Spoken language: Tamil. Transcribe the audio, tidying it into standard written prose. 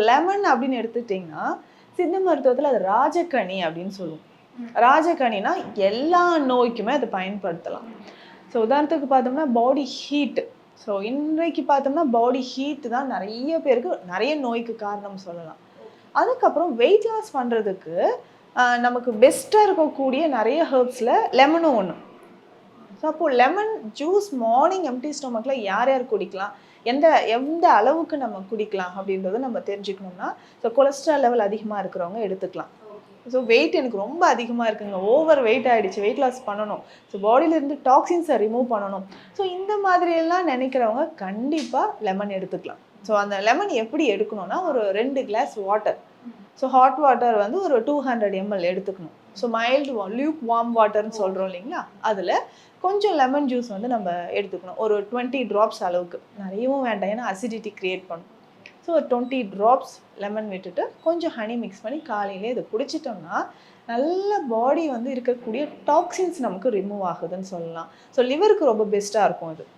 லெமன் அப்படின்னு எடுத்துக்கிட்டிங்கன்னா சித்த மருத்துவத்தில் அது ராஜக்கனி அப்படின்னு சொல்லுவோம். ராஜக்கனினா எல்லா நோய்க்குமே அதை பயன்படுத்தலாம். ஸோ உதாரணத்துக்கு பார்த்தோம்னா பாடி ஹீட். ஸோ இன்றைக்கு பார்த்தோம்னா பாடி ஹீட் தான் நிறைய பேருக்கு நிறைய நோய்க்கு காரணம் சொல்லலாம். அதுக்கப்புறம் வெயிட் லாஸ் பண்ணுறதுக்கு நமக்கு பெஸ்ட்டாக இருக்கக்கூடிய நிறைய ஹெர்ப்ஸில் லெமனும் ஒன்று. ஸோ அப்போது லெமன் ஜூஸ் மார்னிங் எம்டி ஸ்டொமக்கில் யார் யார் குடிக்கலாம், எந்த அளவுக்கு நம்ம குடிக்கலாம் அப்படின்றத நம்ம தெரிஞ்சுக்கணும்னா, ஸோ கொலஸ்ட்ரால் லெவல் அதிகமாக இருக்கிறவங்க எடுத்துக்கலாம். ஸோ வெயிட் எனக்கு ரொம்ப அதிகமாக இருக்குங்க, ஓவர் வெயிட் ஆகிடுச்சு, வெயிட் லாஸ் பண்ணணும், ஸோ பாடியிலேருந்து டாக்ஸின்ஸை ரிமூவ் பண்ணணும், ஸோ இந்த மாதிரியெல்லாம் நினைக்கிறவங்க கண்டிப்பாக லெமன் எடுத்துக்கலாம். ஸோ அந்த லெமன் எப்படி எடுக்கணும்னா ஒரு 2 glass water. So hot water வந்து ஒரு 200 ml எடுத்துக்கணும். ஸோ மைல்டு லியூக் வார்ம் வாட்டர்னு சொல்கிறோம் இல்லைங்களா, அதில் கொஞ்சம் லெமன் ஜூஸ் வந்து நம்ம எடுத்துக்கணும். ஒரு 20 ட்ராப்ஸ் அளவுக்கு, நிறையவும் வேண்டாம் ஏன்னா அசிடிட்டி க்ரியேட் பண்ணும். ஸோ ஒரு 20 ட்ராப்ஸ் லெமன் விட்டுட்டு கொஞ்சம் ஹனி மிக்ஸ் பண்ணி காலையிலே இதை குடிச்சிட்டோம்னா நல்ல பாடி வந்து இருக்கக்கூடிய டாக்ஸின்ஸ் நமக்கு ரிமூவ் ஆகுதுன்னு சொல்லலாம். ஸோ லிவருக்கு ரொம்ப பெஸ்ட்டாக இருக்கும் அது.